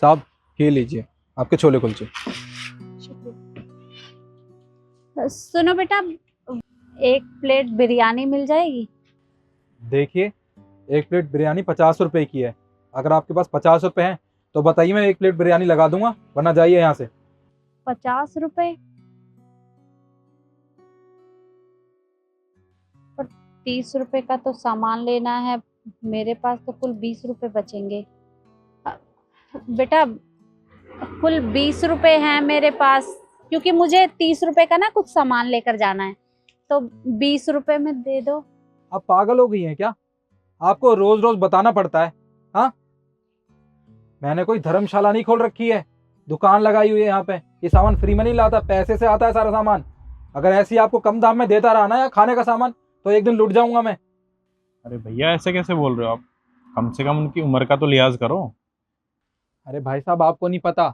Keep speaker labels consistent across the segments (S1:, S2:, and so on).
S1: साहब ये लीजिए आपके छोले कुलचे।
S2: सुनो बेटा, एक प्लेट बिरयानी मिल जाएगी?
S1: देखिए, एक प्लेट बिरयानी 50 रुपए की है। अगर आपके पास 50 रुपए हैं तो बताइए, मैं एक प्लेट बिरयानी लगा दूंगा, वरना जाइए यहाँ से।
S2: 50 रुपए? पर 30 रुपए का तो सामान लेना है, मेरे पास तो कुल 20 रुपए बचेंगे। अ, बेटा, कुल 20 रुपए हैं मेरे पास, क्योंकि मुझे 30 रुपए का ना कुछ सामान लेकर जाना है, तो 20 रुपए में दे दो।
S1: आप पागल हो गई हैं क्या? आपको रोज रोज बताना पड़ता है? हाँ, मैंने कोई धर्मशाला नहीं खोल रखी है, दुकान लगाई हुई है यहाँ पे। ये सामान फ्री में नहीं लाता, पैसे से आता है सारा सामान। अगर ऐसे ही आपको कम दाम में देता रहा ना या खाने का सामान, तो एक दिन लुट जाऊंगा मैं।
S3: अरे भैया ऐसे कैसे बोल रहे हो आप? कम से कम उनकी उम्र का तो लिहाज करो।
S1: अरे भाई साहब, आपको नहीं पता।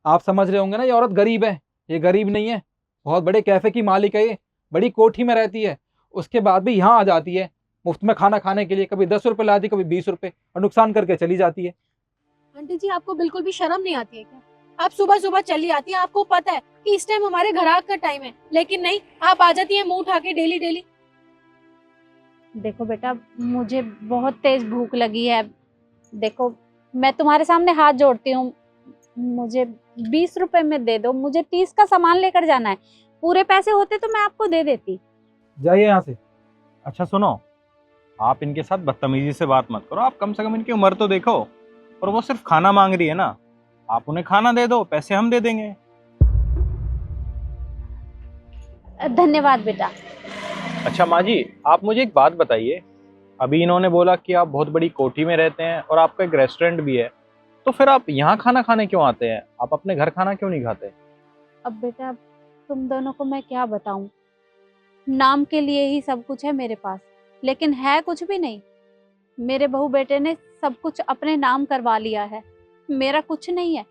S1: आप समझ रहे होंगे ना, ये औरत गरीब है। ये गरीब नहीं है, बहुत बड़े कैफे की मालिक है ये, बड़ी कोठी में रहती है। उसके बाद भी यहाँ आ जाती है मुफ्त में खाना खाने के लिए। कभी 10 रुपए लाती, कभी 20 रुपए, और नुकसान करके चली जाती है।
S4: आंटी जी, आपको बिल्कुल भी शर्म नहीं आती है क्या? आप सुबह सुबह चली आती हैं, आपको पता है कि इस टाइम हमारे ग्राहक का टाइम है, लेकिन नहीं, आप आ जाती हैं मुंह उठा के डेली डेली।
S2: देखो बेटा, मुझे बहुत तेज भूख लगी है। देखो, मैं तुम्हारे सामने हाथ जोड़ती हूँ, मुझे 20 रुपए में दे दो। मुझे 30 का सामान लेकर जाना है। पूरे पैसे होते तो मैं आपको दे देती।
S1: जाइए यहाँ से।
S3: अच्छा सुनो, आप इनके साथ बदतमीजी से बात मत करो। आप कम से कम इनकी उम्र तो देखो। और वो सिर्फ खाना मांग रही है ना, आप उन्हें खाना दे दो, पैसे हम दे देंगे।
S2: धन्यवाद बेटा।
S3: अच्छा माँ जी, आप मुझे एक बात बताइए। अभी इन्होंने बोला कि आप बहुत बड़ी कोठी में रहते हैं और आपका एक रेस्टोरेंट भी है, तो फिर आप यहाँ खाना खाने क्यों आते हैं? आप अपने घर खाना क्यों नहीं खाते?
S2: अब बेटा, तुम दोनों को मैं क्या बताऊं। नाम के लिए ही सब कुछ है मेरे पास, लेकिन है कुछ भी नहीं। मेरे बहू बेटे ने सब कुछ अपने नाम करवा लिया है, मेरा कुछ नहीं है।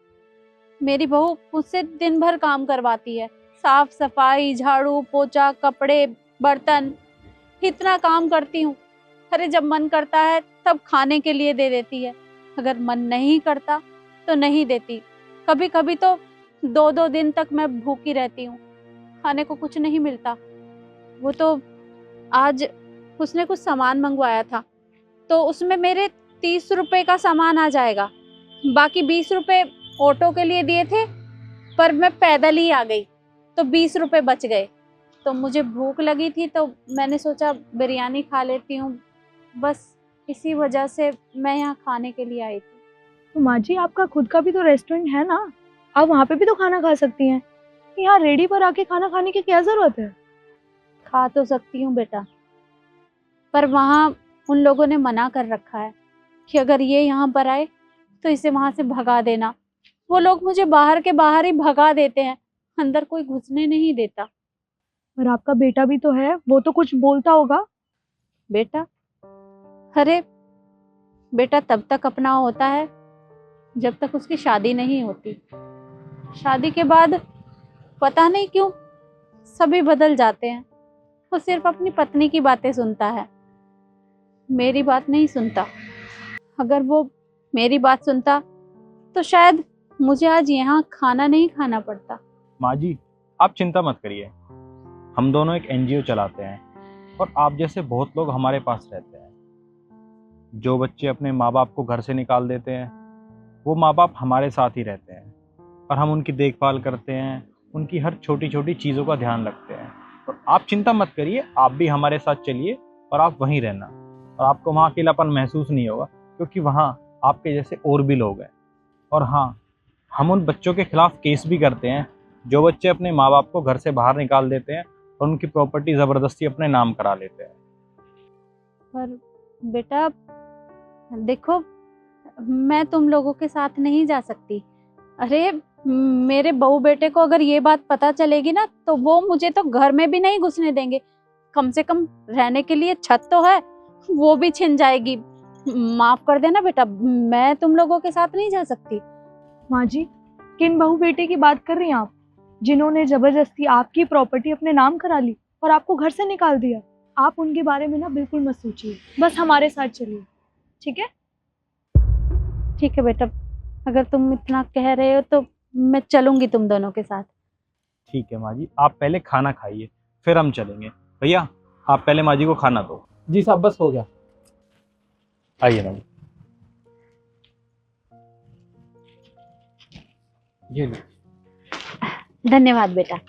S2: मेरी बहू मुझसे दिन भर काम करवाती है, साफ सफाई, झाड़ू पोछा, कपड़े, बर्तन, इतना काम करती हूँ। अरे जब मन करता है तब खाने के लिए दे देती है, अगर मन नहीं करता तो नहीं देती। कभी कभी तो 2-2 दिन तक मैं भूखी रहती हूँ, खाने को कुछ नहीं मिलता। वो तो आज उसने कुछ सामान मंगवाया था, तो उसमें मेरे 30 रुपए का सामान आ जाएगा। बाकी 20 रुपए ऑटो के लिए दिए थे, पर मैं पैदल ही आ गई, तो 20 रुपए बच गए। तो मुझे भूख लगी थी तो मैंने सोचा बिरयानी खा लेती हूँ, बस इसी वजह से मैं यहाँ खाने के लिए आई थी।
S4: तो माँ जी, आपका खुद का भी तो रेस्टोरेंट है ना, आप वहाँ पे भी तो खाना खा सकती हैं। यहाँ रेडी पर आके खाना खाने की क्या जरूरत है?
S2: खा तो सकती हूँ बेटा, पर वहाँ उन लोगों ने मना कर रखा है कि अगर ये यहाँ पर आए तो इसे वहाँ से भगा देना। वो लोग मुझे बाहर के बाहर ही भगा देते हैं, अंदर कोई घुसने नहीं देता।
S4: और आपका बेटा भी तो है, वो तो कुछ बोलता होगा।
S2: बेटा? अरे बेटा तब तक अपना होता है जब तक उसकी शादी नहीं होती। शादी के बाद पता नहीं क्यों सभी बदल जाते हैं। वो सिर्फ अपनी पत्नी की बातें सुनता है, मेरी बात नहीं सुनता। अगर वो मेरी बात सुनता तो शायद मुझे आज यहाँ खाना नहीं खाना पड़ता।
S3: माँ जी, आप चिंता मत करिए। हम दोनों एक एनजीओ चलाते हैं और आप जैसे बहुत लोग हमारे पास रहते हैं। जो बच्चे अपने माँ बाप को घर से निकाल देते हैं, वो माँ बाप हमारे साथ ही रहते हैं और हम उनकी देखभाल करते हैं, उनकी हर छोटी छोटी चीज़ों का ध्यान रखते हैं। तो आप चिंता मत करिए, आप भी हमारे साथ चलिए और आप वहीं रहना। और आपको वहाँ अकेलापन महसूस नहीं होगा, क्योंकि वहाँ आपके जैसे और भी लोग हैं। और हाँ, हम उन बच्चों के खिलाफ केस भी करते हैं जो बच्चे अपने माँ बाप को घर से बाहर निकाल देते हैं और उनकी प्रॉपर्टी ज़बरदस्ती अपने नाम करा लेते हैं।
S2: पर बेटा देखो, मैं तुम लोगों के साथ नहीं जा सकती। अरे मेरे बहू बेटे को अगर ये बात पता चलेगी ना, तो वो मुझे तो घर में भी नहीं घुसने देंगे। कम से कम रहने के लिए छत तो है, वो भी छिन जाएगी। माफ कर देना बेटा, मैं तुम लोगों के साथ नहीं जा सकती।
S4: माँ जी, किन बहू बेटे की बात कर रही हैं आप, जिन्होंने जबरदस्ती आपकी प्रॉपर्टी अपने नाम करा ली और आपको घर से निकाल दिया? आप उनके बारे में ना बिल्कुल मत सोचिए, बस हमारे साथ चलिए, ठीक है?
S2: ठीक है बेटा, अगर तुम इतना कह रहे हो तो मैं चलूंगी तुम दोनों के साथ।
S3: ठीक है माँ जी, आप पहले खाना खाइए, फिर हम चलेंगे। भैया, आप पहले माँ जी को खाना दो।
S1: जी साहब, बस हो गया।
S3: आइए माँ जी।
S1: ये लो।
S2: धन्यवाद बेटा।